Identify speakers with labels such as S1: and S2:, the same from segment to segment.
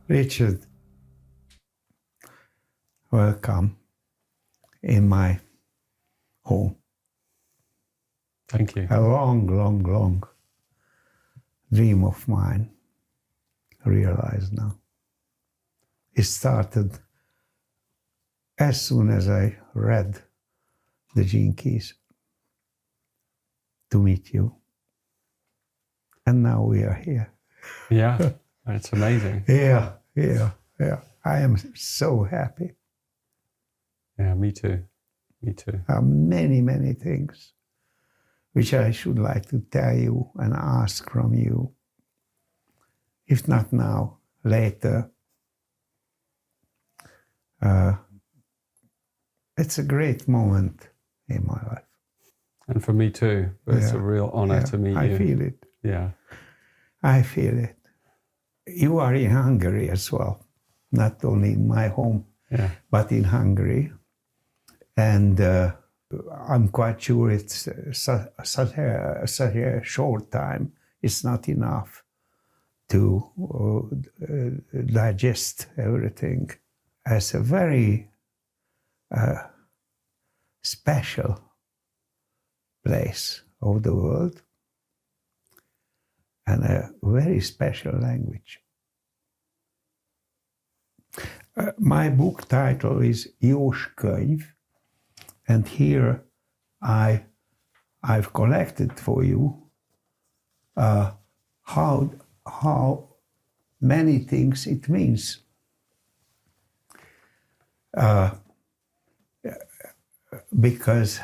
S1: Richard, welcome in my home.
S2: Thank you.
S1: A long dream of mine realized now. It started as soon as I read the Gene Keys to meet you. And now we are here.
S2: Yeah, it's amazing.
S1: Yeah. I am so happy.
S2: Yeah, me too.
S1: Many things which I should like to tell you and ask from you. If not now, later. It's a great moment in my life.
S2: And for me too. But it's a real honor to meet you.
S1: I feel it.
S2: Yeah.
S1: I feel it. You are in Hungary as well, not only in my home, but in Hungary. And I'm quite sure it's such a short time. It's not enough to digest everything. As a very special place of the world and a very special language. My book title is Jós Könyv, and here I've collected for you how many things it means. Because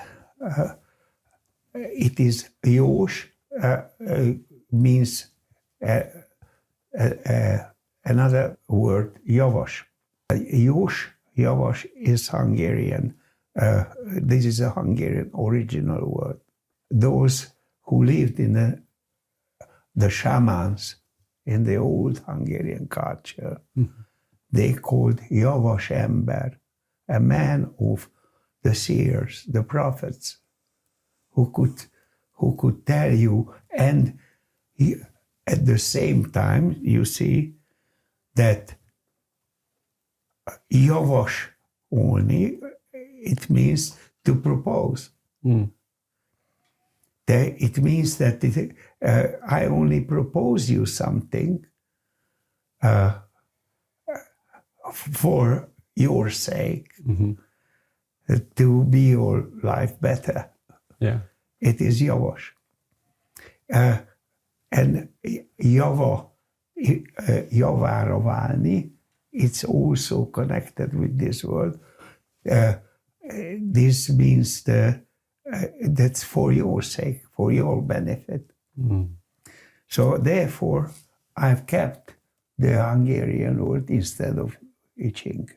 S1: it is Jós means another word, Javas. Javas is Hungarian. This is a Hungarian original word. Those who lived in the shamans in the old Hungarian culture, they called Javas ember, a man of the seers, the prophets, who could tell you, and at the same time, you see that Javas only, it means to propose. It means that I only propose you something for your sake, to be your life better.
S2: Yeah.
S1: It is Javas. And Java, javára válni, it's also connected with this word. This means that's for your sake, for your benefit. So therefore, I've kept the Hungarian word instead of I Ching.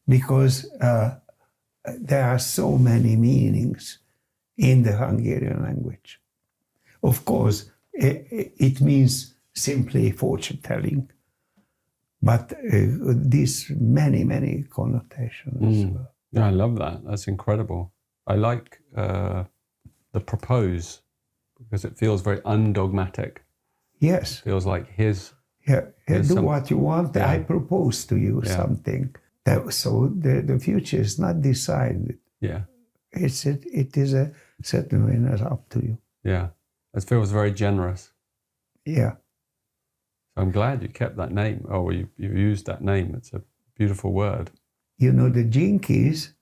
S1: Because there are so many meanings in the Hungarian language. Of course, it means simply fortune telling, but these many connotations as well.
S2: Yeah, I love that. That's incredible. I like the propose because it feels very undogmatic.
S1: Yes.
S2: It feels like his.
S1: Do what you want. I propose to you something. So the future is not decided.
S2: Yeah.
S1: It is a certain way, not up to you.
S2: Yeah. It feels very generous.
S1: Yeah.
S2: So I'm glad you kept that name. Oh, you used that name. It's a beautiful word.
S1: You know, the Gene Keys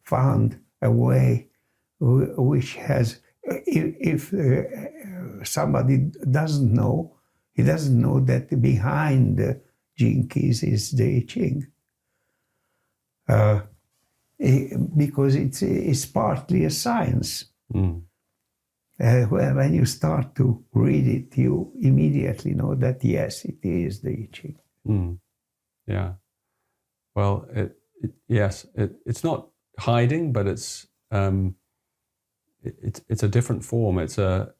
S1: found a way which has, if somebody doesn't know, he doesn't know that behind the Gene Keys is the I Ching. Because it's partly a science. When you start to read it, you immediately know that, yes, it is the I Ching.
S2: Yeah. Well, it's not hiding, but it's a different form. It's a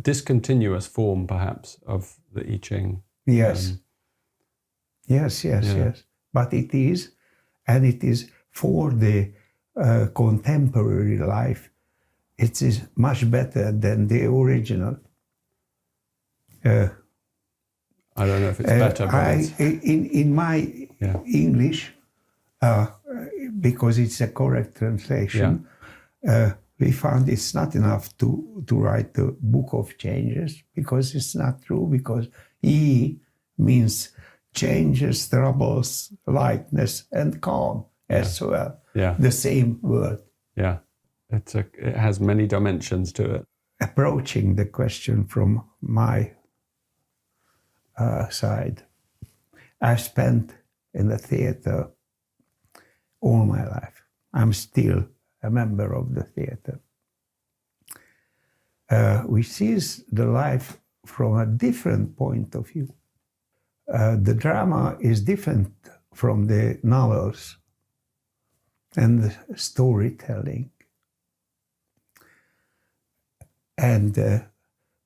S2: discontinuous form, perhaps, of the I Ching.
S1: Yes. Yes. But it is, and it is for the contemporary life. It is much better than the original.
S2: I don't know if it's better, but
S1: in my English, because it's a correct translation, we found it's not enough to write the book of changes, because it's not true, because I means changes, troubles, lightness, and calm as well.
S2: Yeah.
S1: The same word.
S2: Yeah. It has many dimensions to it.
S1: Approaching the question from my side, I've spent in the theater all my life. I'm still a member of the theater, which sees the life from a different point of view. The drama is different from the novels and the storytelling. And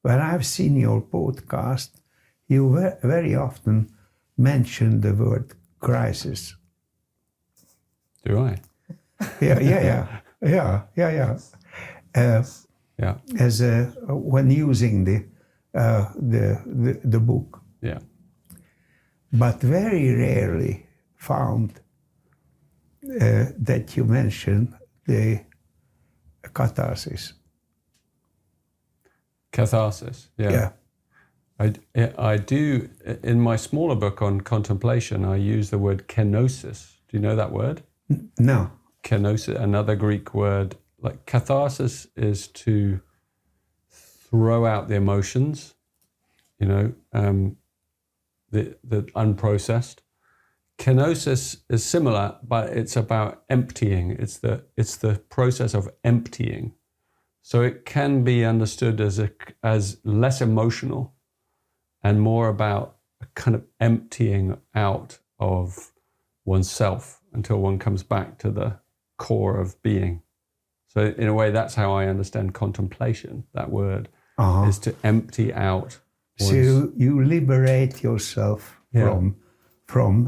S1: when I've seen your podcast, you very often mention the word crisis.
S2: Do I?
S1: Yeah. As when using the book.
S2: Yeah.
S1: But very rarely found that you mention the catharsis.
S2: Catharsis, yeah. I do, in my smaller book on contemplation, I use the word kenosis. Do you know that word?
S1: No.
S2: Kenosis, another Greek word. Like catharsis is to throw out the emotions, the unprocessed. Kenosis is similar, but it's about emptying. It's the process of emptying. So it can be understood as less emotional and more about a kind of emptying out of oneself until one comes back to the core of being. So in a way, that's how I understand contemplation, that word, is to empty out.
S1: So you liberate yourself from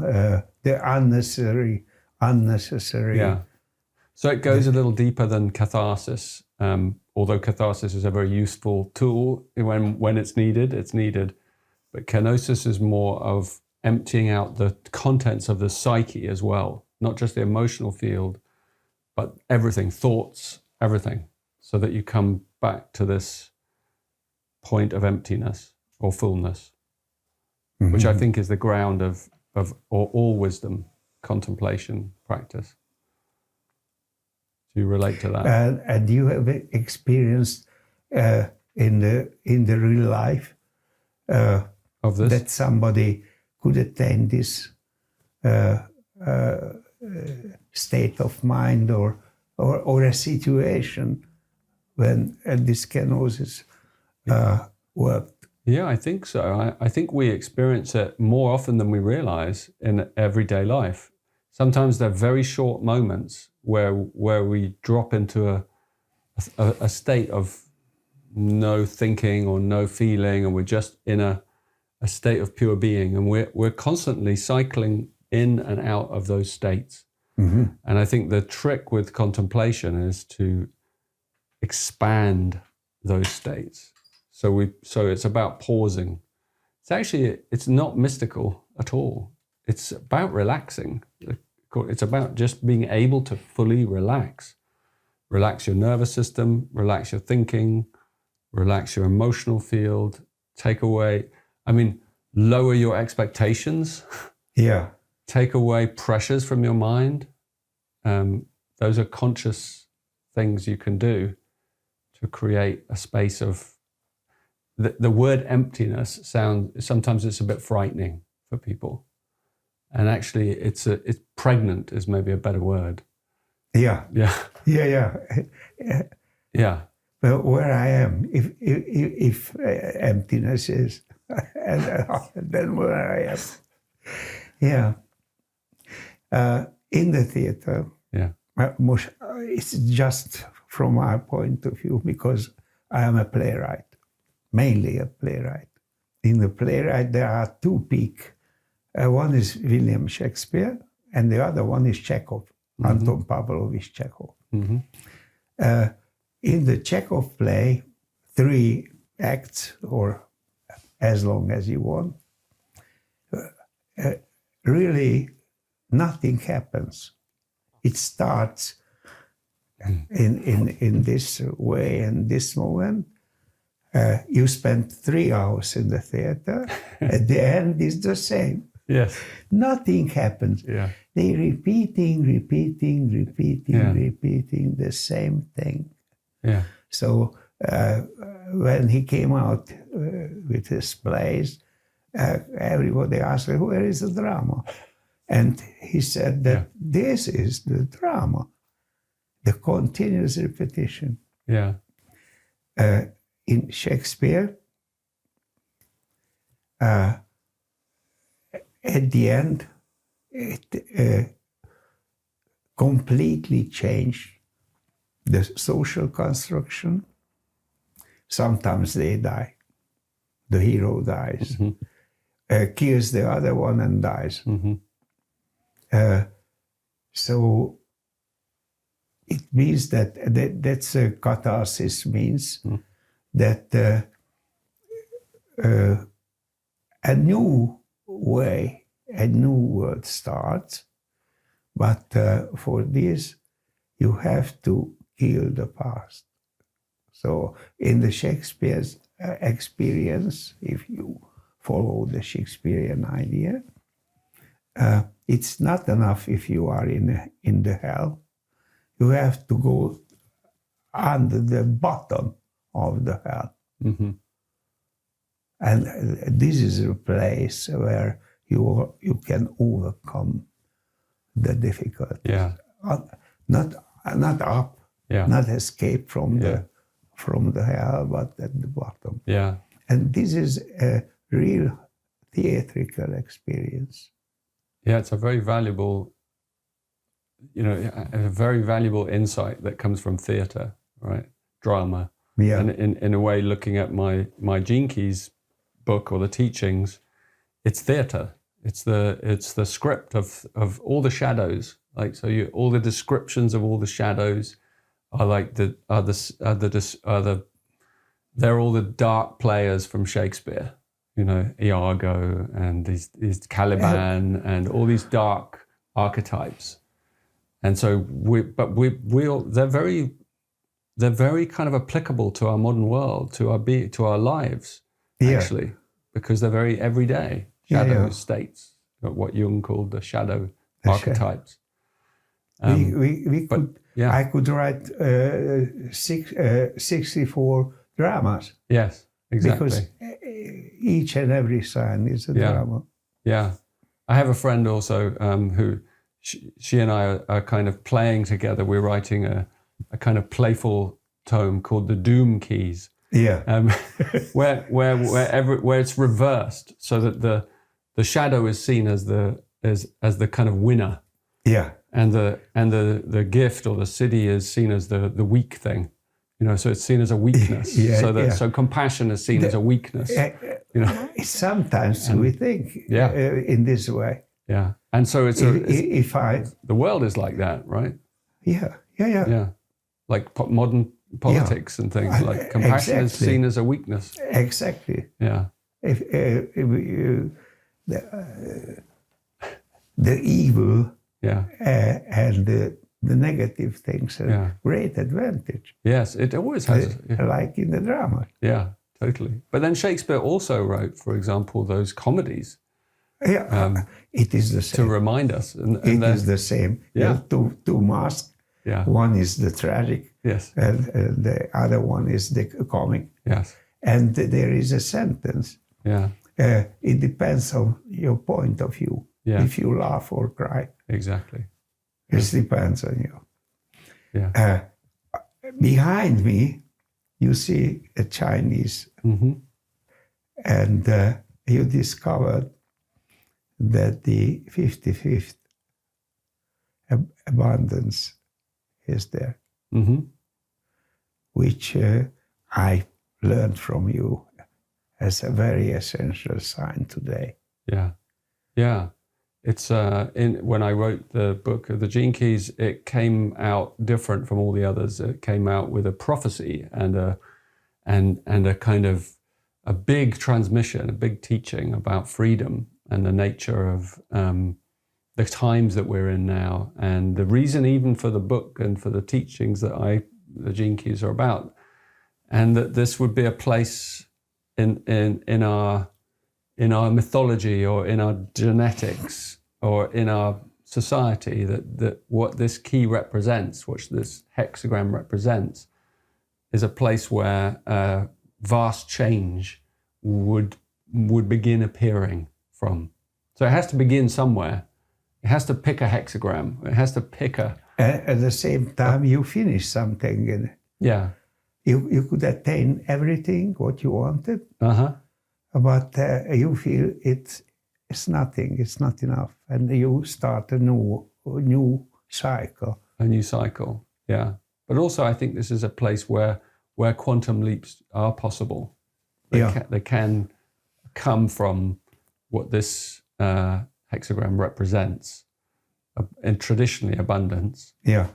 S1: the unnecessary.
S2: Yeah. So it goes a little deeper than catharsis, although catharsis is a very useful tool when it's needed. But kenosis is more of emptying out the contents of the psyche as well, not just the emotional field, but everything, thoughts, everything, so that you come back to this point of emptiness or fullness, which I think is the ground of all wisdom, contemplation, practice. Do you relate to that?
S1: And you have experienced in the real life
S2: of this?
S1: That somebody could attain this state of mind or a situation when this kenosis worked?
S2: Yeah, I think so. I think we experience it more often than we realize in everyday life. Sometimes they're very short moments where we drop into a state of no thinking or no feeling, and we're just in a state of pure being, and we're constantly cycling in and out of those states. And I think the trick with contemplation is to expand those states. So it's about pausing. It's not mystical at all. It's about relaxing. It's about just being able to fully relax. Relax your nervous system, relax your thinking, relax your emotional field, lower your expectations.
S1: Yeah.
S2: Take away pressures from your mind. Those are conscious things you can do to create a space of... The word emptiness sometimes it's a bit frightening for people. And actually it's pregnant is maybe a better word.
S1: Yeah.
S2: Yeah.
S1: Yeah. But where I am, if emptiness is, then where I am. Yeah. In the theater, it's just from my point of view, because I am a playwright, mainly a playwright. In the playwright, there are two peaks. One is William Shakespeare, and the other one is Chekhov, Anton Pavlovich Chekhov. In the Chekhov play, 3 acts, or as long as you want, really nothing happens. It starts in this way and this moment. You spend 3 hours in the theater. At the end, it's the same.
S2: Yes.
S1: Nothing happens.
S2: Yeah.
S1: They repeating the same thing.
S2: Yeah.
S1: So when he came out with his plays, everybody asked him, where is the drama? And he said that this is the drama, the continuous repetition.
S2: Yeah.
S1: In Shakespeare, at the end, it completely changed the social construction. Sometimes they die. The hero dies, kills the other one and dies. So it means that's a catharsis means that a new way, a new world starts. But for this, you have to kill the past. So in the Shakespeare's experience, if you follow the Shakespearean idea, it's not enough if you are in the hell. You have to go under the bottom of the hell. And this is a place where you can overcome the difficulties.
S2: Yeah.
S1: Not up, not escape from the hell, but at the bottom.
S2: Yeah.
S1: And this is a real theatrical experience.
S2: Yeah, it's a very valuable, a very valuable insight that comes from theatre, right? Drama.
S1: Yeah.
S2: And in a way, looking at my Gene Keys book or the teachings, it's theatre. It's the script of all the shadows. Like all the descriptions of all the shadows are like they're all the dark players from Shakespeare. Iago and these Caliban and all these dark archetypes. And so they're very kind of applicable to our modern world, to our lives, actually, because they're very everyday shadow states, what Jung called the shadow archetypes. I could write 64 dramas. Yes, exactly.
S1: Because each and every sign is a drama.
S2: Yeah. I have a friend also who she and I are kind of playing together. We're writing a kind of playful tome called the Doom Keys.
S1: Yeah.
S2: Where it's reversed, so that the shadow is seen as the kind of winner.
S1: Yeah.
S2: And the gift or the city is seen as the weak thing. So it's seen as a weakness. So compassion is seen as a weakness.
S1: Sometimes we think in this way.
S2: Yeah. And so
S1: the
S2: world is like that, right?
S1: Yeah.
S2: Like modern politics and things, like compassion is seen as a weakness.
S1: Exactly.
S2: Yeah.
S1: If the evil and the negative things are great advantage.
S2: Yes, it always has.
S1: Like in the drama.
S2: Yeah, totally. But then Shakespeare also wrote, for example, those comedies.
S1: Yeah, it is the same.
S2: To remind us. And
S1: it is the same.
S2: Yeah.
S1: Two masks.
S2: Yeah.
S1: One is the tragic.
S2: Yes.
S1: And the other one is the comic.
S2: Yes.
S1: And there is a sentence.
S2: Yeah.
S1: It depends on your point of view.
S2: Yeah.
S1: If you laugh or cry.
S2: Exactly.
S1: It depends on you.
S2: Yeah.
S1: Behind me, you see a Chinese. And you discovered that the 55th abundance is there, which I learned from you as a very essential sign today.
S2: Yeah. Yeah. It's when I wrote the book of the Gene Keys, it came out different from all the others. It came out with a prophecy and a kind of a big transmission, a big teaching about freedom and the nature of the times that we're in now, and the reason even for the book and for the teachings that the Gene Keys are about, and that this would be a place in our mythology or in our genetics or in our society, that what this key represents, what this hexagram represents, is a place where vast change would begin appearing from. So it has to begin somewhere. It has to pick a hexagram. It has to pick a...
S1: At the same time, you finish something. And
S2: yeah.
S1: You could attain everything, what you wanted,
S2: Uh-huh.
S1: but you feel it's nothing, it's not enough. And you start a new cycle.
S2: A new cycle, yeah. But also I think this is a place where quantum leaps are possible. They can come from what this hexagram represents, and traditionally abundance.
S1: Yeah.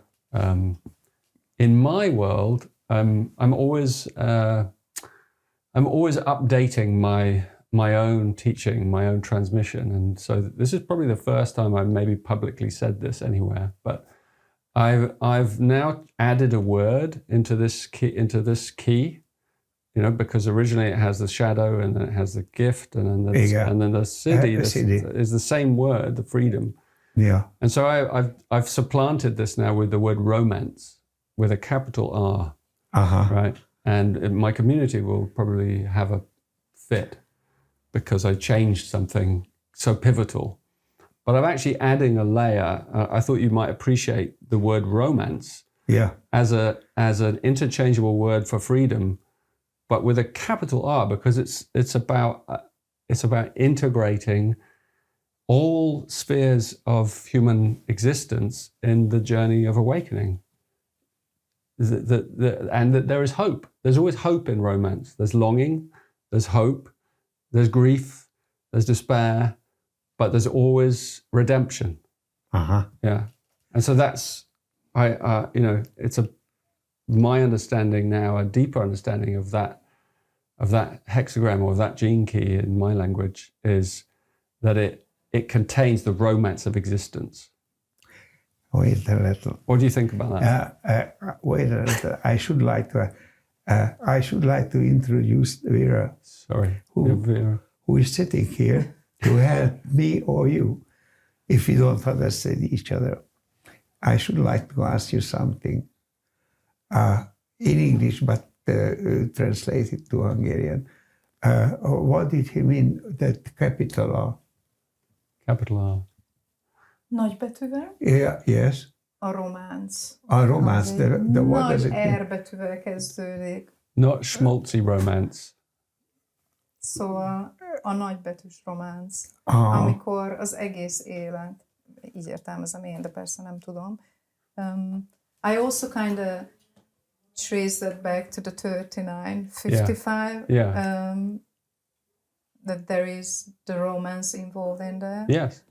S2: In my world, I'm always updating my own teaching, my own transmission, and so this is probably the first time I've maybe publicly said this anywhere. But I've now added a word into this key, because originally it has the shadow, and then it has the gift, and then the siddhi. Is the same word, the freedom.
S1: Yeah.
S2: And so I've supplanted this now with the word romance, with a capital R.
S1: Uh-huh.
S2: Right. And my community will probably have a fit because I changed something so pivotal. But I'm actually adding a layer. I thought you might appreciate the word romance.
S1: Yeah.
S2: As an interchangeable word for freedom, but with a capital R, because it's about integrating all spheres of human existence in the journey of awakening. And that there is hope. There's always hope in romance. There's longing, there's hope, there's grief, there's despair, but there's always redemption.
S1: Uh-huh.
S2: Yeah. And so that's, it's my understanding now, a deeper understanding of that hexagram or of that gene key in my language, is that it contains the romance of existence.
S1: Wait a little.
S2: What do you think about that?
S1: Wait a little. I should like to introduce Vera.
S2: Sorry,
S1: Vera. Who is sitting here to help me or you if we don't understand each other. I should like to ask you something in English, but translated to Hungarian. What did he mean that capital R?
S2: Capital R.
S3: Nagybetűvel?
S1: Yeah, yes.
S3: A románc.
S1: A románc, the what does it mean?
S3: R betűvel kezdődik.
S2: Not schmaltzy romance.
S3: Szóval a nagybetűs románc. Amikor az egész élet, így értelmezem én, de persze nem tudom. I also kind of trace that back to the 39, 55.
S2: Yeah.
S3: That there is the romance involved in there.
S2: Yes.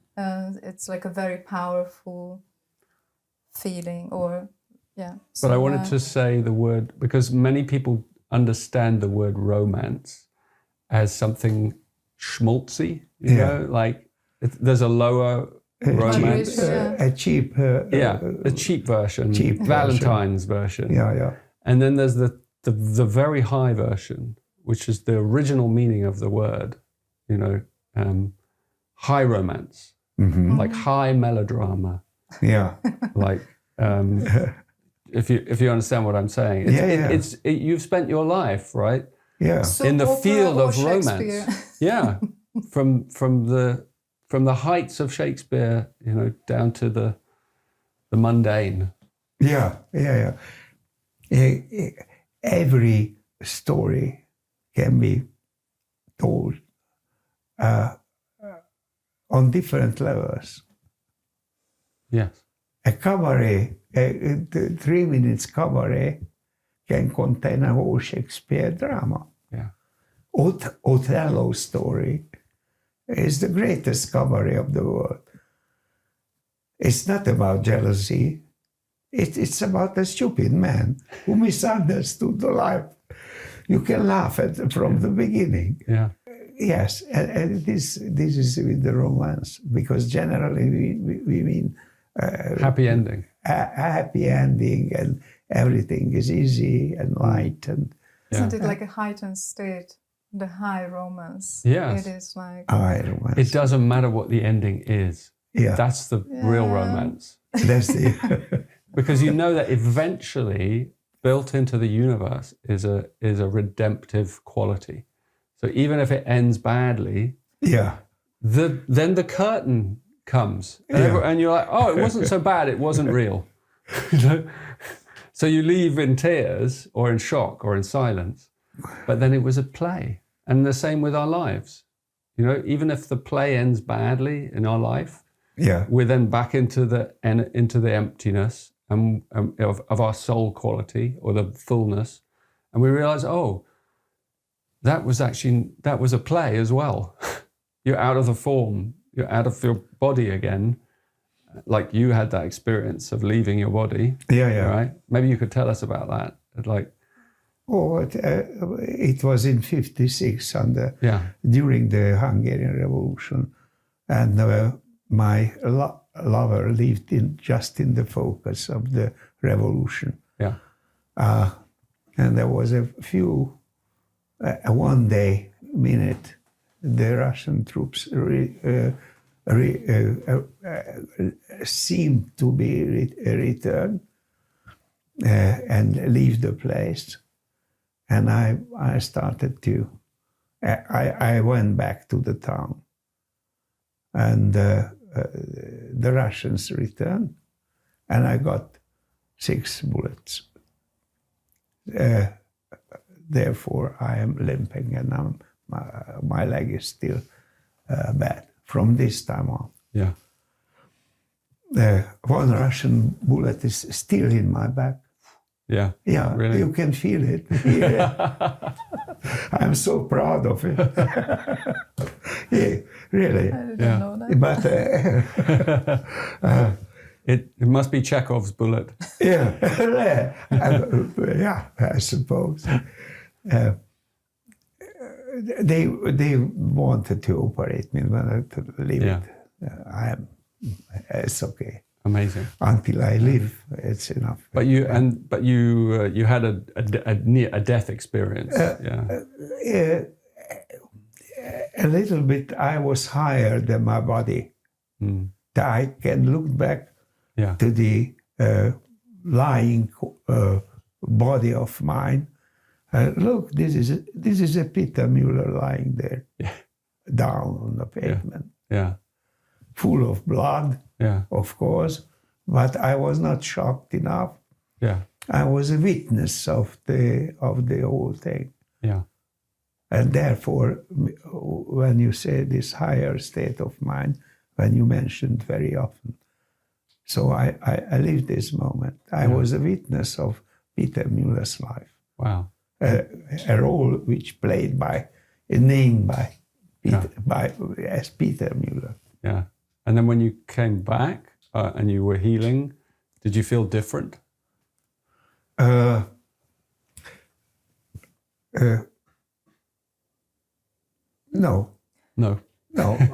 S3: It's like a very powerful feeling, or yeah.
S2: But I wanted to say the word, because many people understand the word romance as something schmaltzy, you know, like there's a lower romance.
S1: A cheap.
S2: A cheap version. Valentine's version.
S1: Yeah.
S2: And then there's the very high version, which is the original meaning of the word, high romance, like high melodrama.
S1: Yeah.
S2: Like, if you understand what I'm saying, you've spent your life, right?
S1: Yeah.
S3: So
S2: in the field of
S3: Shakespeare.
S2: romance. Yeah. From the heights of Shakespeare, down to the mundane.
S1: Yeah. Every story can be told on different levels.
S2: Yes.
S1: A cabaret, a 3 minutes cabaret can contain a whole Shakespeare drama.
S2: Yeah.
S1: Othello's story is the greatest cabaret of the world. It's not about jealousy. It's about a stupid man who misunderstood the life. You can laugh at from the beginning.
S2: Yeah.
S1: Yes, and this is with the romance, because generally we mean
S2: happy ending.
S1: A happy ending, and everything is easy and light, and
S3: isn't it like a heightened state, the high romance?
S2: Yes.
S3: It is like
S1: high romance.
S2: It doesn't matter what the ending is.
S1: Yeah,
S2: That's the real romance.
S1: that's the
S2: Because you know that eventually built into the universe is a redemptive quality. So even if it ends badly,
S1: yeah.
S2: then the curtain comes, and,
S1: Yeah.
S2: and you're like, oh, it wasn't so bad. It wasn't real. So you leave in tears or in shock or in silence, but then it was a play. And the same with our lives. You know, even if the play ends badly in our life,
S1: Yeah,
S2: we're then back into the emptiness of our soul quality or the fullness, and we realize, oh, that was a play as well. You're out of the form, you're out of your body again, like you had that experience of leaving your body.
S1: yeah.
S2: Right? Maybe you could tell us about that. Like,
S1: It was in '56 during the Hungarian Revolution, and my lover lived just in the focus of the revolution.
S2: yeah,
S1: And there was a few, one minute, the Russian troops seemed to be returned and leave the place. And I started to, I went back to the town, and the Russians returned, and I got 6 bullets. Therefore, I am limping, and my leg is still bad from this time on.
S2: yeah.
S1: One Russian bullet is still in my back.
S2: Yeah.
S1: Yeah,
S2: Really?
S1: you can feel it. Yeah. I'm so proud of it. Yeah, really.
S3: I didn't know that.
S1: But
S2: It must be Chekhov's bullet.
S1: yeah, yeah, I suppose. They wanted to operate me, but I could leave it. It's okay.
S2: Amazing.
S1: Until I live, it's enough.
S2: But you you had a death experience.
S1: A little bit. I was higher than my body. I can look back to the lying body of mine. Look, this is a Peter Müller lying there, down on the pavement, full of blood, of course. But I was not shocked enough. I was a witness of the whole thing. And therefore, when you say this higher state of mind, when you mentioned very often, so I lived this moment. I was a witness of Peter Müller's life.
S2: Wow.
S1: A role which played named by as Peter Müller.
S2: Yeah. And then when you came back and you were healing, did you feel different?
S1: No.
S2: No.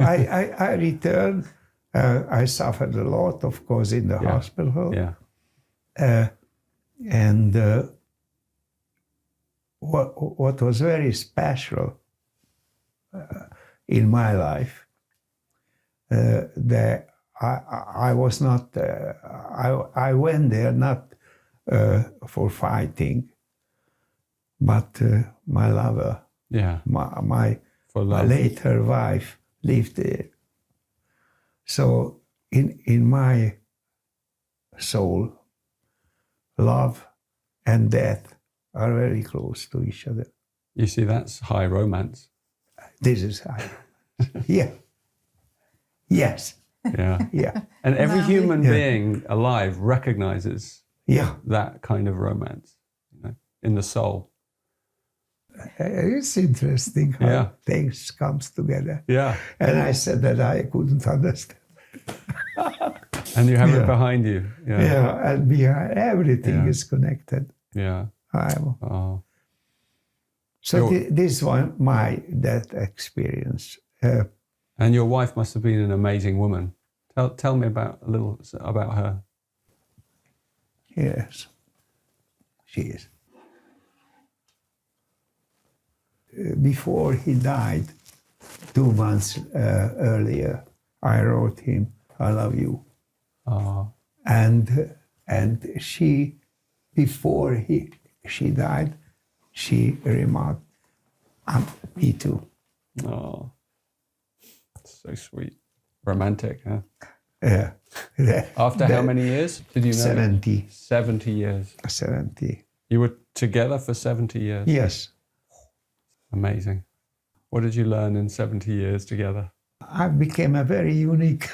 S1: I returned. I suffered a lot, of course, in the hospital. And what was very special in my life, that I was not. I went there not for fighting, but my lover, my later wife, lived there. So in my soul, love and death are very close to each other.
S2: You see, that's high romance.
S1: This is high. Yeah. Yes.
S2: Yeah. And every human being alive recognizes that kind of romance, in the soul.
S1: It's interesting how things comes together. And I said that I couldn't understand.
S2: And you have it behind you.
S1: And behind everything is connected. So this was that experience.
S2: And your wife must have been an amazing woman. Tell me a little about her.
S1: Yes, she is. Before he died, 2 months earlier, I wrote him, "I love you." And she, before she died, she remarked, "Me too."
S2: Oh, so sweet. Romantic, huh?
S1: Yeah.
S2: After how many years did you know?
S1: 70.
S2: 70 years.
S1: 70.
S2: You were together for 70 years?
S1: Yes.
S2: Amazing. What did you learn in 70 years together?
S1: I became a very unique,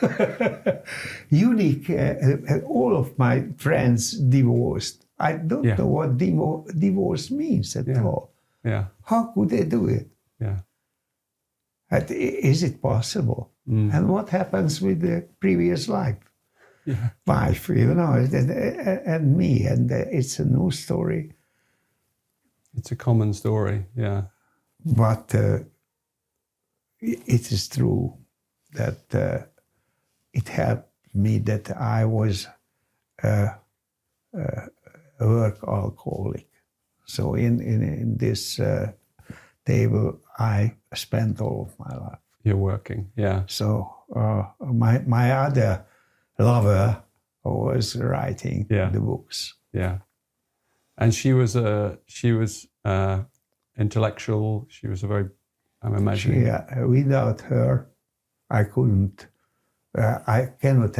S1: all of my friends divorced. I don't know what divorce means at all.
S2: Yeah.
S1: How could they do it?
S2: Yeah.
S1: Is it possible? And what happens with the previous life? Wife, and me, and it's a new story.
S2: It's a common story, yeah.
S1: But it is true that it helped me that I was a work alcoholic. So in this table, I spent all of my life.
S2: You're working, yeah.
S1: So my other lover was writing the books.
S2: Yeah, and she was intellectual. She was a very, I'm imagining.
S1: Without her, I couldn't. I cannot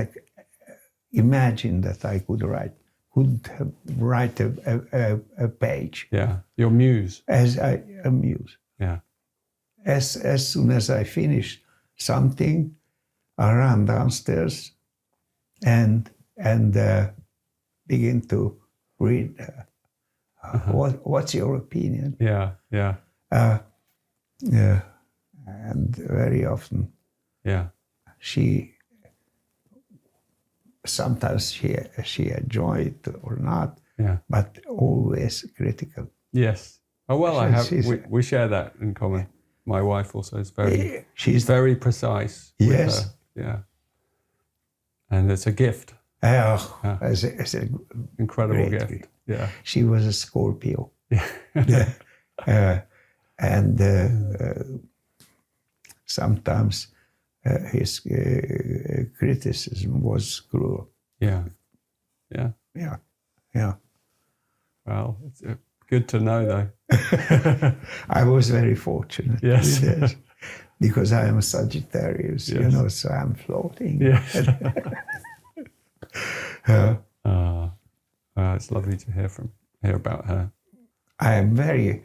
S1: imagine that I couldn't write a page.
S2: Yeah, your muse.
S1: As a muse.
S2: Yeah.
S1: As soon as I finish something, I run downstairs and begin to read. What's your opinion?
S2: Yeah, yeah.
S1: And very often, sometimes she enjoyed it or not, but always critical.
S2: Yes. Oh well, we share that in common. My wife also is she's very precise.
S1: Yes.
S2: With her. Yeah. And it's a gift.
S1: It's an
S2: incredible gift. Yeah.
S1: She was a Scorpio.
S2: Yeah.
S1: And sometimes his criticism was cruel.
S2: Yeah. Yeah.
S1: Yeah. Yeah.
S2: Well, it's good to know, though.
S1: I was very fortunate.
S2: Yes.
S1: Because I am a Sagittarius, so I'm floating.
S2: Yes. It's lovely to hear about her.
S1: I am very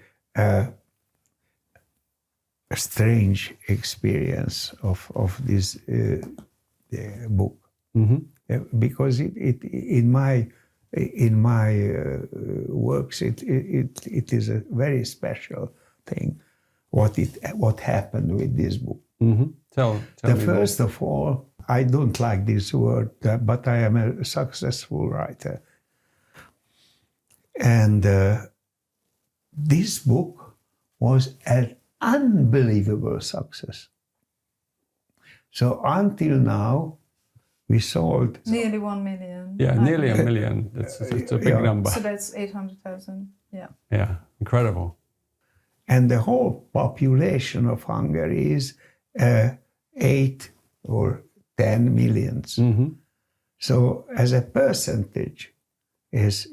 S1: strange experience of this book, because it in my works it is a very special thing. What happened with this book?
S2: Tell me
S1: first of all, I don't like this word, but I am a successful writer, and this book was an unbelievable success. So until now, we sold
S3: nearly 1 million.
S2: Yeah, nearly 1 million. It's a big number.
S3: So that's 800,000. Yeah.
S2: Yeah, incredible.
S1: And the whole population of Hungary is 8 or 10 millions. So as a percentage, is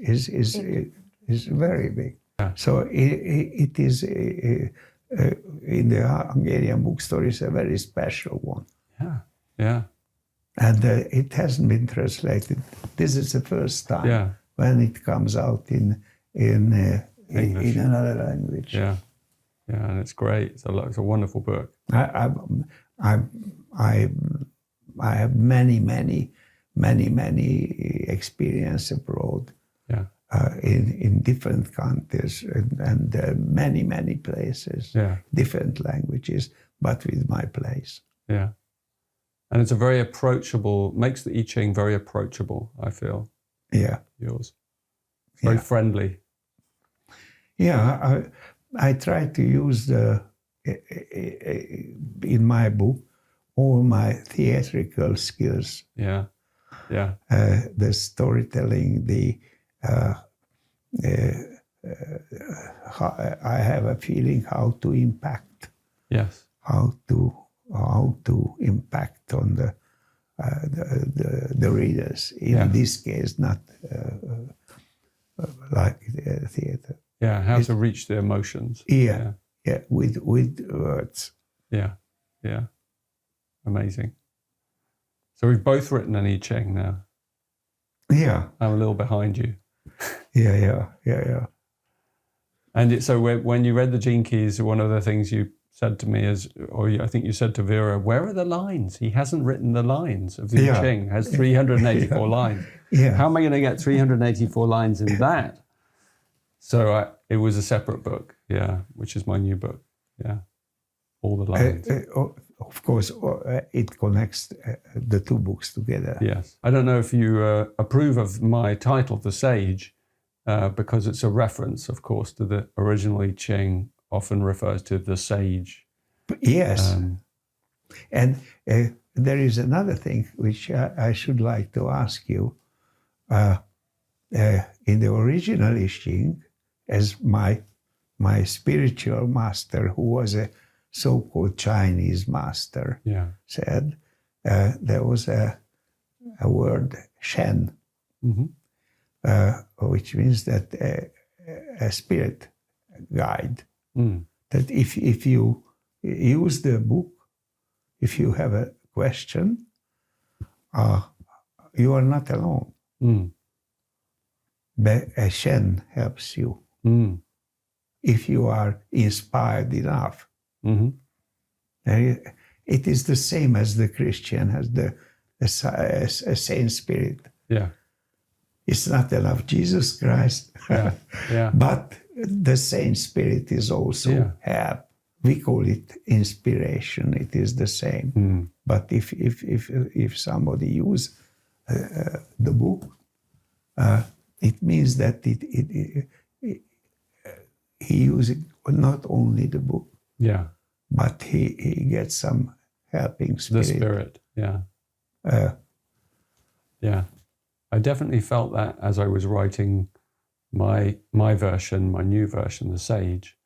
S1: very big.
S2: Yeah.
S1: So it is in the Hungarian bookstore is a very special one.
S2: Yeah, yeah.
S1: And it hasn't been translated. This is the first time when it comes out in another language.
S2: Yeah, yeah, and it's great. It's a wonderful book.
S1: I have many experience abroad.
S2: Yeah.
S1: In different countries and many places.
S2: Yeah.
S1: Different languages, but with my place.
S2: Yeah. And it's a very approachable, makes the I Ching very approachable, I feel.
S1: Yeah.
S2: Yours. Very friendly.
S1: Yeah. I try to use in my book all my theatrical skills.
S2: Yeah.
S1: The storytelling, I have a feeling how to impact.
S2: Yes.
S1: How to impact on the readers. In this case, not like theater.
S2: Yeah, how to reach the emotions.
S1: Yeah, with words.
S2: Yeah. Amazing. So we've both written an I Ching now.
S1: Yeah.
S2: I'm a little behind you.
S1: Yeah.
S2: And so when you read the Gene Keys, one of the things you said to me is, I think you said to Vera, where are the lines? He hasn't written the lines of the I Ching. It has 384 lines.
S1: Yeah.
S2: How am I going to get 384 lines in that? So it was a separate book, which is my new book. Yeah, all the lines.
S1: Of course, it connects the two books together.
S2: Yes. I don't know if you approve of my title, The Sage, because it's a reference, of course, to the original I Ching, often refers to the sage.
S1: Yes. And there is another thing which I should like to ask you. In the original I Ching, as my spiritual master, who was a so-called Chinese master, said, there was a word, Shen, which means that a spirit guide. That if you use the book, if you have a question, you are not alone. But a Shen helps you. If you are inspired enough. It is the same as the Christian, as a saint spirit.
S2: Yeah.
S1: It's not enough Jesus Christ, but the saint spirit is also help. We call it inspiration. It is the same. But if somebody use the book, it means that he uses not only the book, but he gets some helping spirit.
S2: The spirit, I definitely felt that as I was writing my version, my new version, The Sage,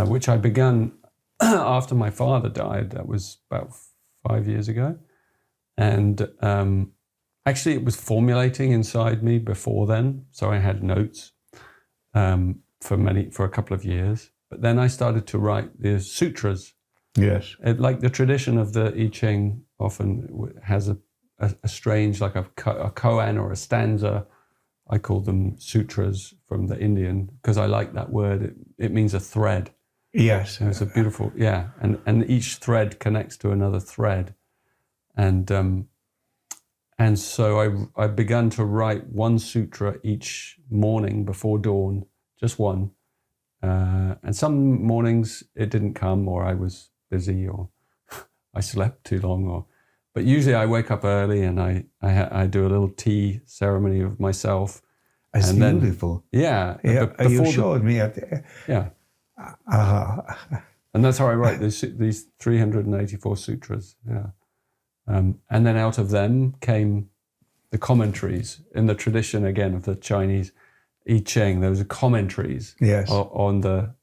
S2: which I began after my father died. That was about 5 years ago. And actually it was formulating inside me before then. So I had notes for a couple of years. But then I started to write the sutras.
S1: Yes.
S2: Like the tradition of the I Ching often has a strange, like a koan or a stanza. I call them sutras from the Indian because I like that word. It means a thread.
S1: Yes.
S2: And it's a beautiful, and each thread connects to another thread. And so I began to write one sutra each morning before dawn, just one. And some mornings it didn't come, or I was busy, or I slept too long, but usually I wake up early and I do a little tea ceremony of myself.
S1: It's
S2: and
S1: beautiful.
S2: Then,
S1: you showed me at.
S2: And that's how I write these 384 sutras. And then out of them came the commentaries in the tradition again of the Chinese I Ching. There was commentaries on the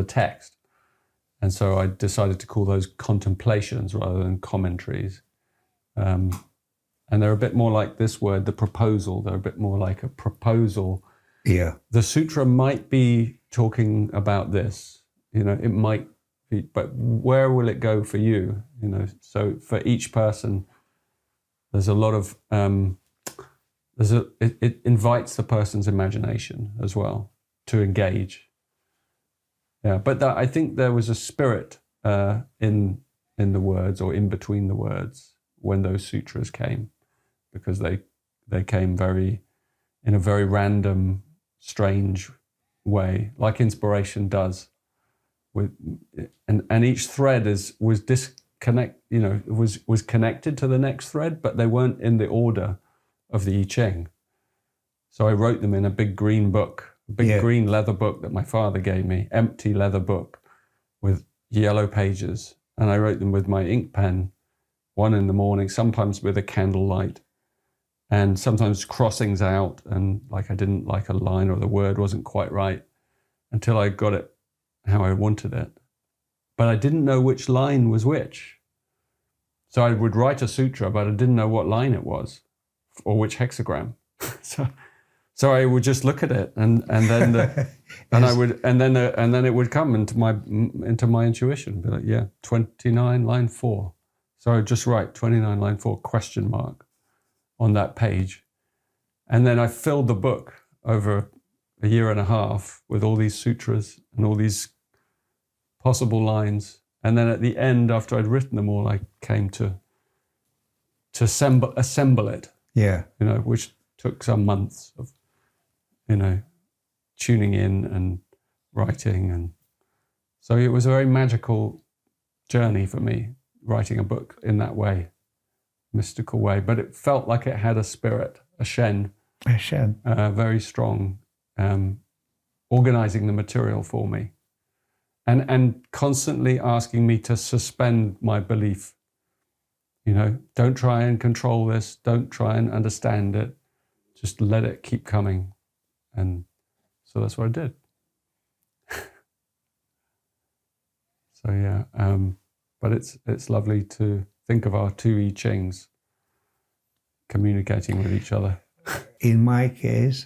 S2: text, and so I decided to call those contemplations rather than commentaries. And they're a bit more like this word, the proposal. They're a bit more like a proposal.
S1: Yeah.
S2: The sutra might be talking about this, it might be, but where will it go for you? So for each person, there's a lot of, it invites the person's imagination as well to engage. Yeah, but I think there was a spirit in the words or in between the words when those sutras came, because they came in a very random, strange way, like inspiration does. And each thread was connected to the next thread, but they weren't in the order of the I Ching. So I wrote them in a big green book a big
S1: Yeah.
S2: green leather book that my father gave me, empty leather book with yellow pages. And I wrote them with my ink pen, one in the morning, sometimes with a candlelight, and sometimes crossings out, and like I didn't like a line or the word wasn't quite right until I got it how I wanted it. But I didn't know which line was which. So I would write a sutra, but I didn't know what line it was or which hexagram. So I would just look at it, and then and then it would come into my intuition. Be like, yeah, 29 line 4. So I would just write 29 line 4 question mark on that page, and then I filled the book over a year and a half with all these sutras and all these possible lines. And then at the end, after I'd written them all, I came to assemble it.
S1: Yeah.
S2: Which took some months of, tuning in and writing. And so it was a very magical journey for me, writing a book in that way, mystical way. But it felt like it had a spirit, a Shen.
S1: A Shen.
S2: Very strong, organizing the material for me. And constantly asking me to suspend my belief. Don't try and control this. Don't try and understand it. Just let it keep coming. And so that's what I did. So yeah, but it's lovely to think of our two I Chings communicating with each other.
S1: In my case,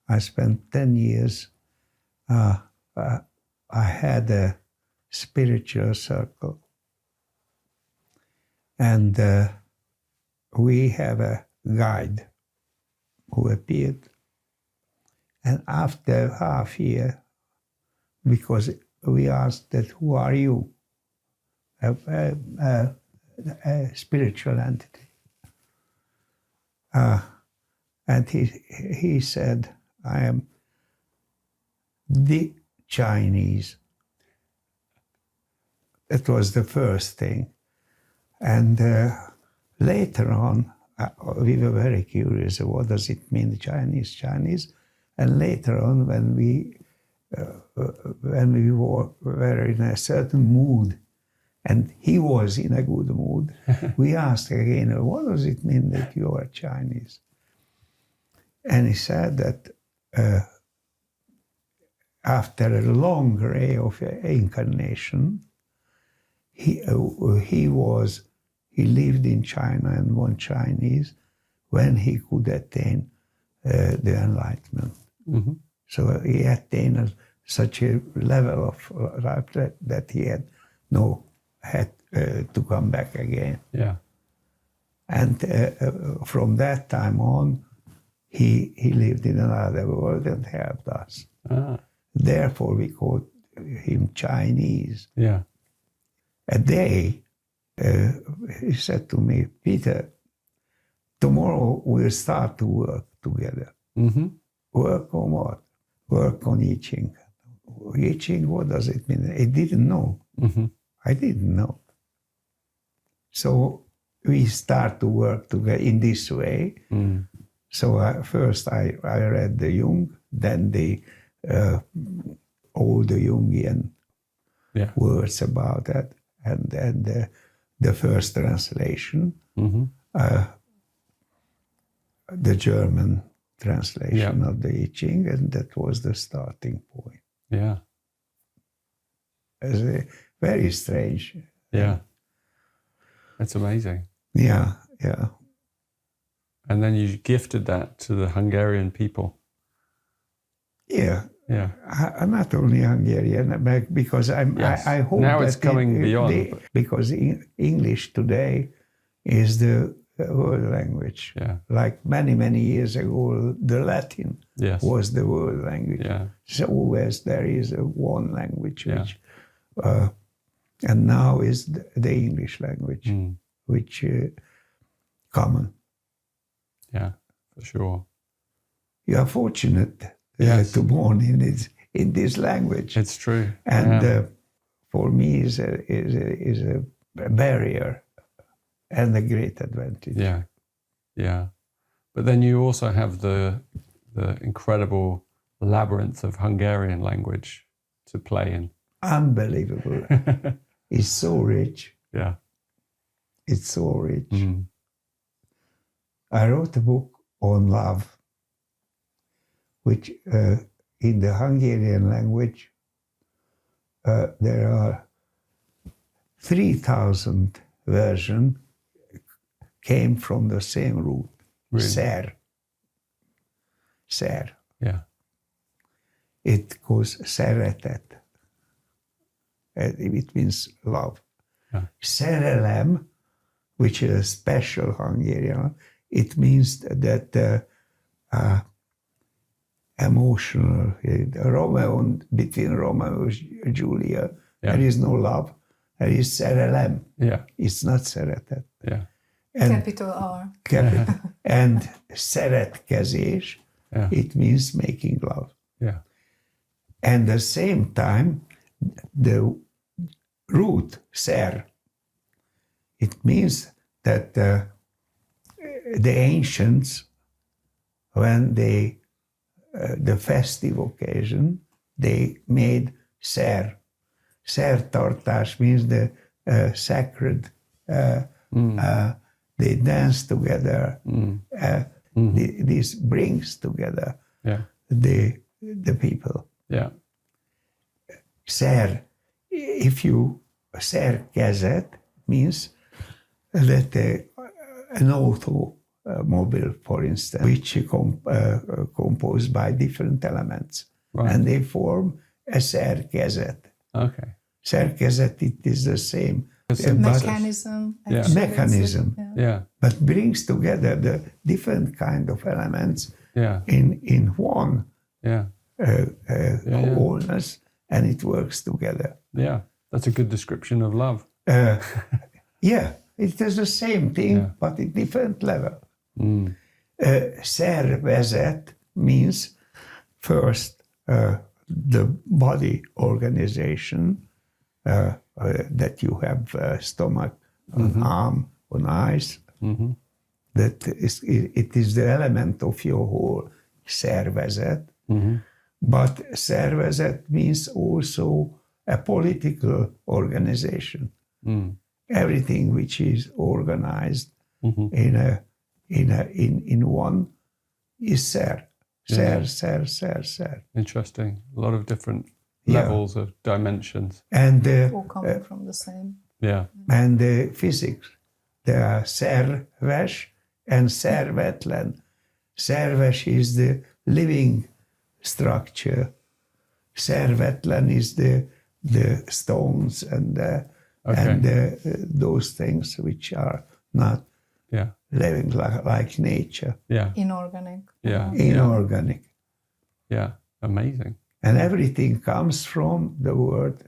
S1: I spent 10 years. I had a spiritual circle, and we have a guide who appeared. And after half year, because we asked that, who are you? A spiritual entity. And he said, I am the Chinese. That was the first thing. And later on, we were very curious, what does it mean, Chinese? And later on, when we were in a certain mood, and he was in a good mood, we asked again, what does it mean that you are Chinese? And he said that after a long array of incarnation, he lived in China and was Chinese when he could attain the enlightenment. Mm-hmm. So he attained such a level of life that he had to come back again.
S2: Yeah.
S1: And from that time on, he lived in another world and helped us. Ah. Therefore, we called him Chinese.
S2: Yeah.
S1: A day, he said to me, Peter, tomorrow we'll start to work together. Mm-hmm. Work on what? Work on I Ching. I Ching, what does it mean? I didn't know. Mm-hmm. I didn't know. So we start to work together in this way. Mm. So first I read the Jung, then all the Jungian words about that, and then the first translation, mm-hmm. The German translation of the I Ching, and that was the starting point.
S2: Yeah.
S1: It's very strange.
S2: Yeah. That's amazing.
S1: Yeah, yeah.
S2: And then you gifted that to the Hungarian people.
S1: Yeah.
S2: Yeah.
S1: Not only Hungarian, but because I hope
S2: now it's coming beyond.
S1: Because English today is the world language.
S2: Yeah.
S1: Like many years ago, the Latin was the world language.
S2: Yeah.
S1: So always there is one language, which, and now is the English language, which common.
S2: Yeah, for sure.
S1: You are fortunate to born in this language.
S2: It's true.
S1: And for me is a barrier and a great advantage.
S2: Yeah. But then you also have the incredible labyrinth of Hungarian language to play in.
S1: Unbelievable. It's so rich.
S2: Yeah.
S1: It's so rich. I wrote a book on love, which in the Hungarian language, there are 3,000 versions came from the same root.
S2: Really?
S1: Szer. Szer.
S2: Yeah.
S1: It goes szeretet. It means love.
S2: Yeah.
S1: Szerelem, which is a special Hungarian, it means that emotional, between Romeo and Julia, there is no love. There is szerelem.
S2: Yeah.
S1: It's not szeretet.
S2: Yeah.
S1: And,
S3: Capital R.
S1: and szeretkezés, it means making love.
S2: Yeah.
S1: And at the same time, the root, szer, it means that the ancients, when they, the festive occasion, they made szer. Szertartás means the sacred, they dance together. This brings together the people.
S2: Yeah.
S1: Szer, if you szerkezet means that an automobile, for instance, which composed by different elements, and they form a szerkezet.
S2: Okay.
S1: Szerkezet, it is the same.
S3: Mechanism.
S1: Mechanism.
S2: Yeah.
S1: But brings together the different kind of elements
S2: Yeah.
S1: in one
S2: Yeah.
S1: wholeness, and it works together.
S2: Yeah. That's a good description of love.
S1: Yeah, it is the same thing, but at different level. Szervezet means first the body organization, that you have stomach, an arm, an eyes. That is, it is the element of your whole szervezet. But szervezet means also a political organization. Everything which is organized in one is szer. Szer.
S2: Interesting. A lot of different levels of dimensions.
S1: And
S3: All coming from the same.
S2: Yeah.
S1: And physics. There are szerves and szervetlen. Szerves is the living structure. Szervetlen is the stones and those things which are not living like nature.
S2: Yeah.
S3: Inorganic.
S2: Yeah.
S1: Inorganic.
S2: Yeah. Amazing.
S1: And everything comes from the word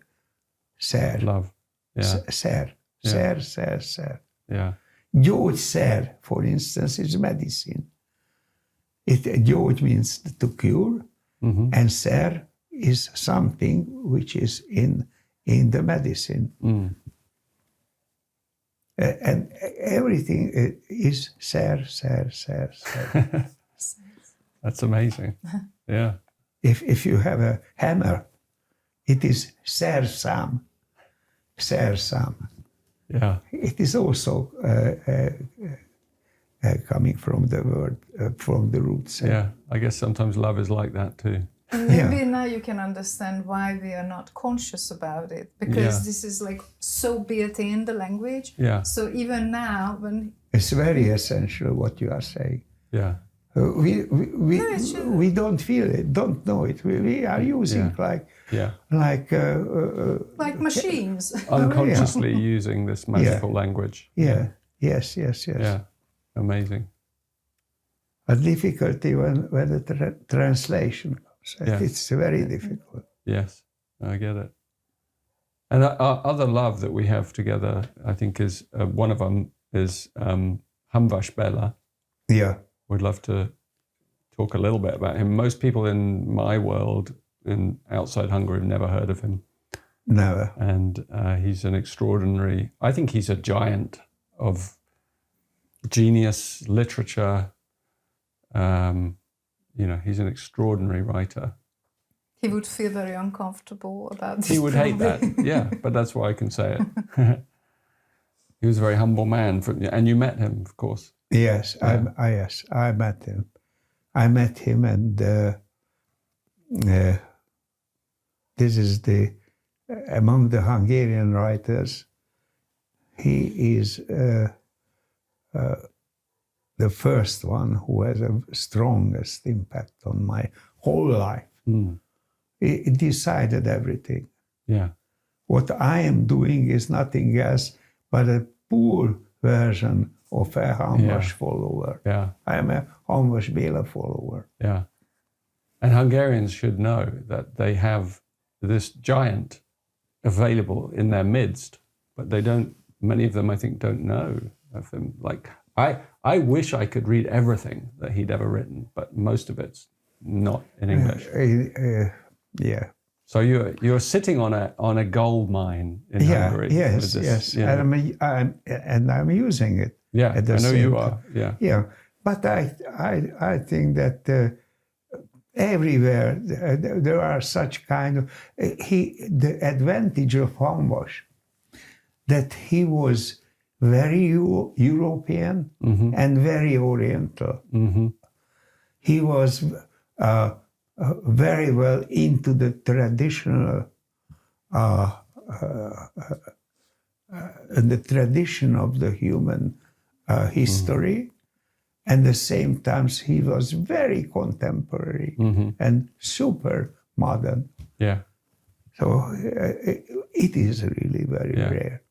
S1: szer.
S2: Love. Yeah.
S1: Szer. Szer.
S2: Yeah.
S1: Gyógyszer, for instance, is medicine. Gyógy means to cure, and szer is something which is in the medicine. And everything is szer.
S2: That's amazing. Yeah.
S1: If you have a hammer, it is szerszám. Szerszám.
S2: Yeah.
S1: It is also coming from the word, from the roots.
S2: Yeah. I guess sometimes love is like that too.
S3: And maybe now you can understand why we are not conscious about it, because this is like so built in the language.
S2: Yeah.
S3: So even now, when
S1: It's very essential what you are saying.
S2: Yeah.
S1: We don't feel it, don't know it. We are using like
S3: machines.
S2: Unconsciously using this magical language.
S1: Yeah. Yes.
S2: Yeah. Amazing.
S1: A difficulty when the translation comes. It's very difficult.
S2: Yes, I get it. And our other love that we have together, I think, is one of them is Hamvas Bella.
S1: Yeah.
S2: Would love to talk a little bit about him. Most people in my world, outside Hungary, have never heard of him.
S1: Never.
S2: And he's an extraordinary, I think he's a giant of genius, literature. He's an extraordinary writer.
S3: He would feel very uncomfortable about this.
S2: He would hate that, yeah, but that's why I can say it. He was a very humble man, and you met him, of course.
S1: Yes, yes, I met him. I met him, and this is among the Hungarian writers, he is the first one who has a strongest impact on my whole life. It decided everything.
S2: Yeah.
S1: What I am doing is nothing else but a poor version of a Hamvas follower.
S2: Yeah.
S1: I am a Hamvas Béla follower.
S2: Yeah. And Hungarians should know that they have this giant available in their midst, but they don't, many of them I think don't know of him. Like, I wish I could read everything that he'd ever written, but most of it's not in English.
S1: Yeah.
S2: So you're sitting on a gold mine in Hungary.
S1: Yes, yes. Yeah. And I'm using it.
S2: Yeah,
S1: at the
S2: I know
S1: same
S2: you
S1: time.
S2: are. Yeah.
S1: Yeah, but I think that everywhere there are such kind of the advantage of Hamvas that he was very European and very Oriental. He was very well into the traditional, the tradition of the human history. And at the same time, he was very contemporary and super modern.
S2: Yeah.
S1: So it is really very rare.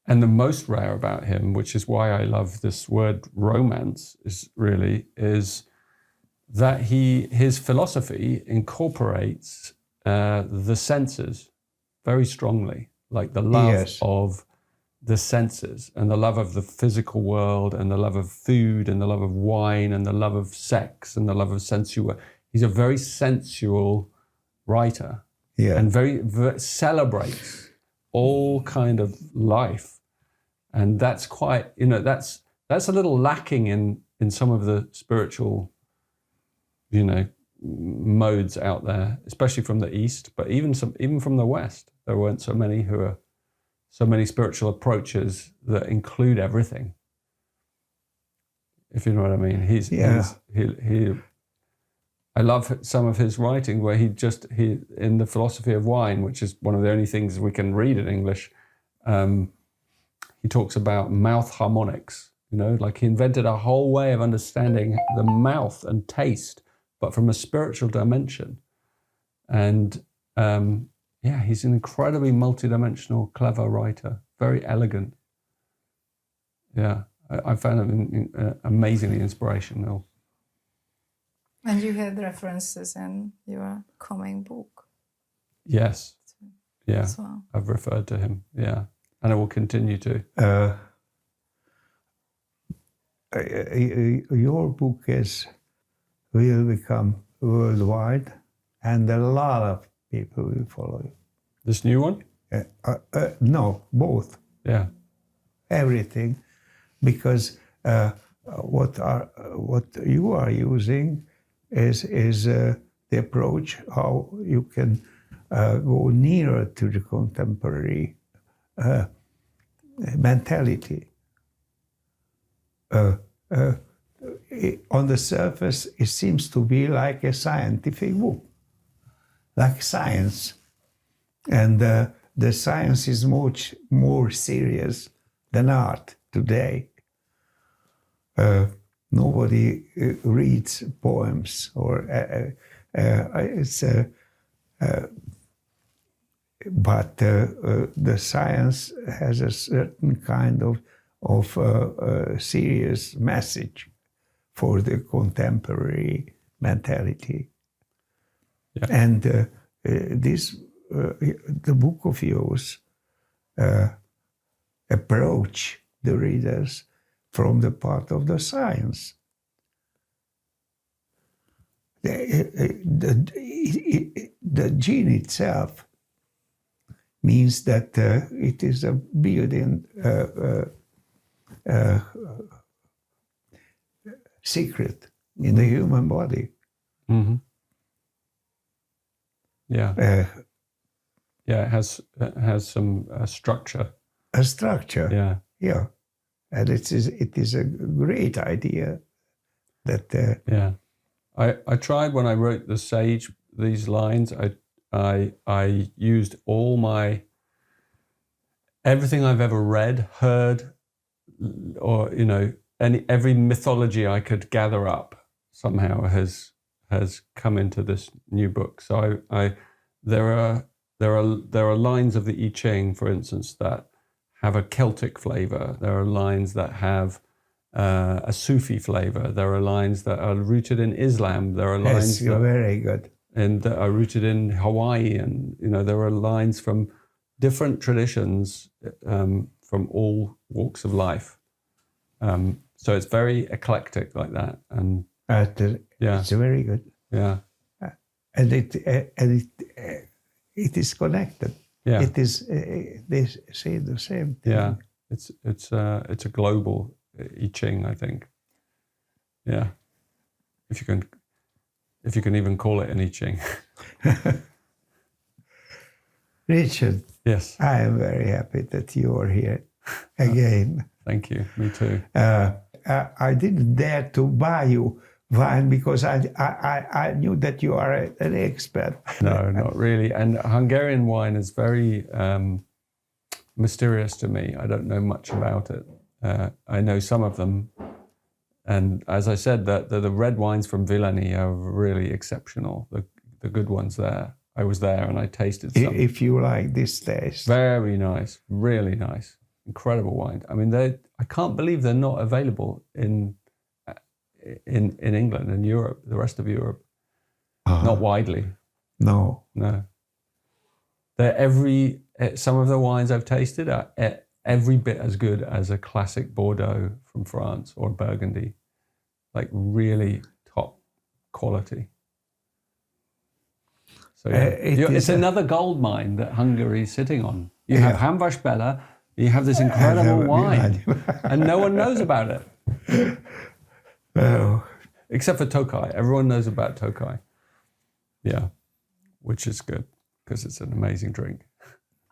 S2: And the most rare about him, which is why I love this word romance, is that his philosophy incorporates the senses very strongly, like the love of the senses and the love of the physical world and the love of food and the love of wine and the love of sex and the love of sensual. He's a very sensual writer and very celebrates all kind of life. And that's quite, that's a little lacking in some of the spiritual, modes out there, especially from the East, but even from the West. There weren't so many spiritual approaches that include everything. If you know what I mean. I love some of his writing where he in the philosophy of wine, which is one of the only things we can read in English, he talks about mouth harmonics, like he invented a whole way of understanding the mouth and taste, but from a spiritual dimension. And he's an incredibly multidimensional, clever writer, very elegant. Yeah, I found him amazingly inspirational.
S3: And you had references in your coming book.
S2: Yes. Yeah,
S3: as well.
S2: I've referred to him, yeah. And I will continue to.
S1: Your book will become worldwide, and a lot of people will follow you.
S2: This new one?
S1: No, both.
S2: Yeah.
S1: Everything, because what you are using is the approach how you can go nearer to the contemporary mentality. On the surface, it seems to be like a scientific book, like science. And the science is much more serious than art today. Nobody reads poems but the science has a certain kind of serious message for the contemporary mentality. Yeah. And the book of yours approach the readers from the part of the science. The gene itself means that it is a built-in secret in the human body. Mm-hmm.
S2: Yeah. Yeah, it has some structure.
S1: A structure.
S2: Yeah.
S1: Yeah. And it is a great idea that
S2: Yeah. I tried when I wrote the Sage, these lines, I used everything I've ever read, heard, or every mythology I could gather up somehow has come into this new book. So there are lines of the I Ching, for instance, that have a Celtic flavor. There are lines that have a Sufi flavor. There are lines that are rooted in Islam. There are lines that
S1: very good.
S2: And that are rooted in Hawaii, and there are lines from different traditions from all walks of life. So it's very eclectic like that, and
S1: it's very good.
S2: Yeah,
S1: and it is connected.
S2: Yeah,
S1: it is. They say the same thing.
S2: Yeah, it's a global I Ching, I think. Yeah, if you can even call it an I Ching.
S1: Richard.
S2: Yes.
S1: I am very happy that you are here again.
S2: Thank you. Me too.
S1: I didn't dare to buy you wine because I knew that you are an expert.
S2: No, not really. And Hungarian wine is very mysterious to me. I don't know much about it. I know some of them. And as I said, the red wines from Villani are really exceptional. The good ones there. I was there and I tasted some.
S1: If you like this taste.
S2: Very nice, really nice, incredible wine. I mean, I can't believe they're not available in England and Europe, the rest of Europe. Not widely.
S1: No.
S2: They're some of the wines I've tasted are every bit as good as a classic Bordeaux from France or Burgundy, like really top quality. So it's another gold mine that Hungary is sitting on. You have Hamvasbella, you have this incredible wine, and no one knows about it.
S1: Oh.
S2: Except for Tokaj. Everyone knows about Tokaj. Yeah, which is good because it's an amazing drink.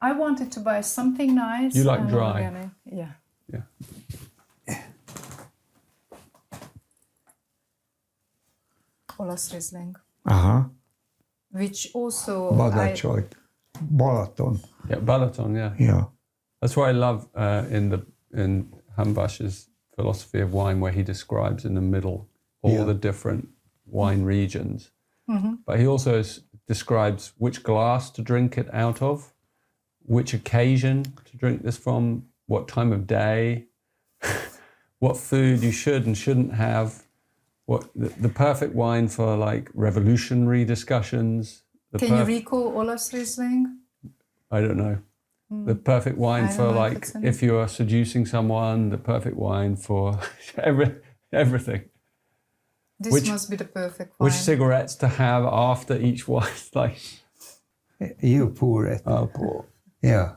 S3: I wanted to buy something nice.
S2: You like dry?
S3: Organic. Yeah. Olasz Riesling. Which also
S1: Balaton.
S2: Yeah, Balaton.
S1: Yeah.
S2: That's what I love in Hambash's philosophy of wine, where he describes in the middle all the different wine regions. Mm-hmm. But he also describes which glass to drink it out of, which occasion to drink this from, what time of day, what food you should and shouldn't have, what the perfect wine for like revolutionary discussions.
S3: Can you recall Olasz Riesling?
S2: I don't know. The perfect wine for like if you are seducing someone, the perfect wine for everything.
S3: This must be the perfect wine.
S2: Which cigarettes to have after each wine, like.
S1: You pour it.
S2: I'll pour.
S1: Yeah.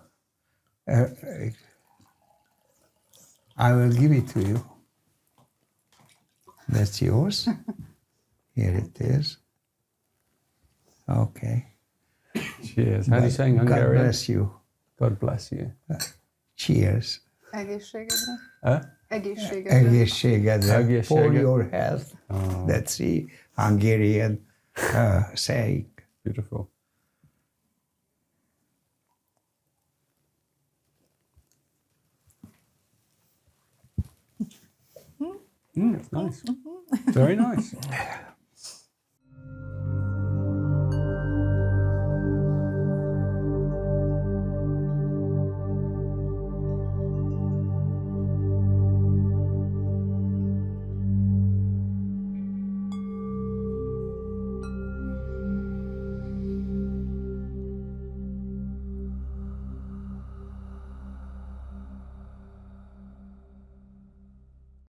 S1: I will give it to you. That's yours. Here it is. Okay.
S2: Cheers. How do you say in Hungarian?
S1: God bless you.
S2: God bless you.
S1: Cheers.
S3: Egészségedre.
S1: Egészségedre. For your health.
S2: Oh.
S1: That's the Hungarian saying.
S2: Beautiful. It's nice. Very nice.